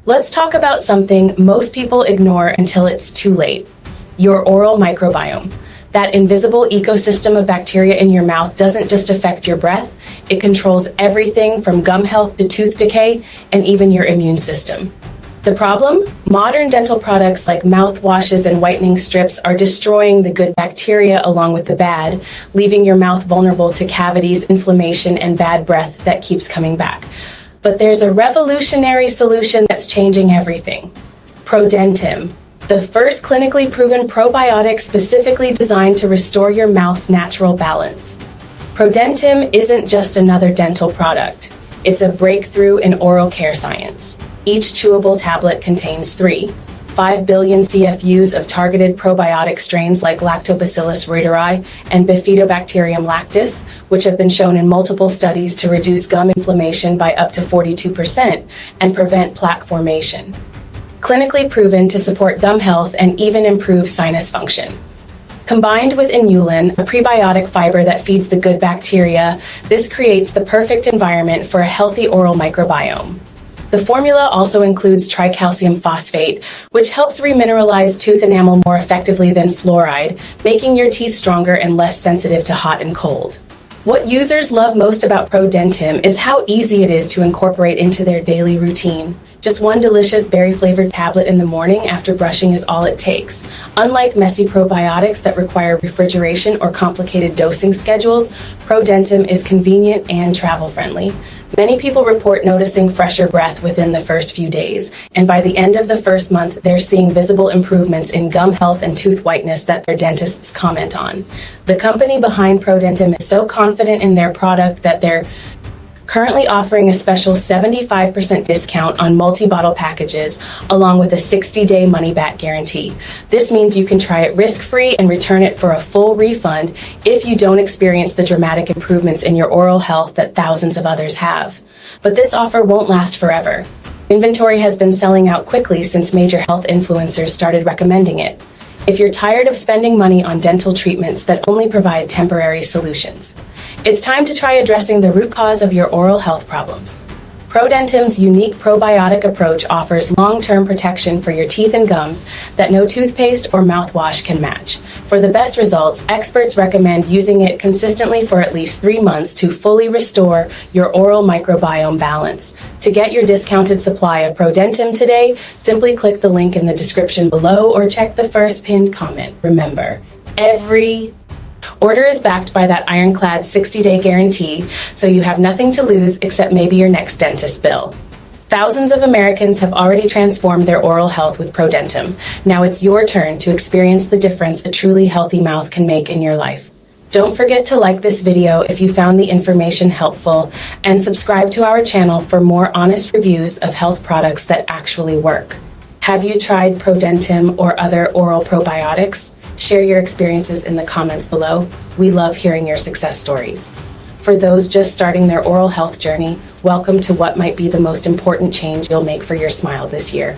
Let's talk about something most people ignore until it's too late: your oral microbiome. That invisible ecosystem of bacteria in your mouth doesn't just affect your breath, it controls everything from gum health to tooth decay and even your immune system. The problem? Modern dental products like mouthwashes and whitening strips are destroying the good bacteria along with the bad, leaving your mouth vulnerable to cavities, inflammation, and bad breath that keeps coming back. But there's a revolutionary solution that's changing everything: ProDentim, the first clinically proven probiotic specifically designed to restore your mouth's natural balance. ProDentim isn't just another dental product. It's a breakthrough in oral care science. Each chewable tablet contains 5 billion CFUs of targeted probiotic strains like Lactobacillus reuteri and Bifidobacterium lactis, which have been shown in multiple studies to reduce gum inflammation by up to 42% and prevent plaque formation. Clinically proven to support gum health and even improve sinus function. Combined with inulin, a prebiotic fiber that feeds the good bacteria, this creates the perfect environment for a healthy oral microbiome. The formula also includes tricalcium phosphate, which helps remineralize tooth enamel more effectively than fluoride, making your teeth stronger and less sensitive to hot and cold. What users love most about ProDentim is how easy it is to incorporate into their daily routine. Just one delicious berry-flavored tablet in the morning after brushing is all it takes. Unlike messy probiotics that require refrigeration or complicated dosing schedules, ProDentim is convenient and travel-friendly. Many people report noticing fresher breath within the first few days, and by the end of the first month, they're seeing visible improvements in gum health and tooth whiteness that their dentists comment on. The company behind ProDentim is so confident in their product that they're currently offering a special 75% discount on multi-bottle packages, along with a 60-day money-back guarantee. This means you can try it risk-free and return it for a full refund if you don't experience the dramatic improvements in your oral health that thousands of others have. But this offer won't last forever. Inventory has been selling out quickly since major health influencers started recommending it. If you're tired of spending money on dental treatments that only provide temporary solutions, it's time to try addressing the root cause of your oral health problems. ProDentim's unique probiotic approach offers long-term protection for your teeth and gums that no toothpaste or mouthwash can match. For the best results, experts recommend using it consistently for at least 3 months to fully restore your oral microbiome balance. To get your discounted supply of ProDentim today, simply click the link in the description below or check the first pinned comment. Remember, every order is backed by that ironclad 60-day guarantee, so you have nothing to lose except maybe your next dentist bill. Thousands of Americans have already transformed their oral health with ProDentim. Now it's your turn to experience the difference a truly healthy mouth can make in your life. Don't forget to like this video if you found the information helpful, and subscribe to our channel for more honest reviews of health products that actually work. Have you tried ProDentim or other oral probiotics? Share your experiences in the comments below. We love hearing your success stories. For those just starting their oral health journey, welcome to what might be the most important change you'll make for your smile this year.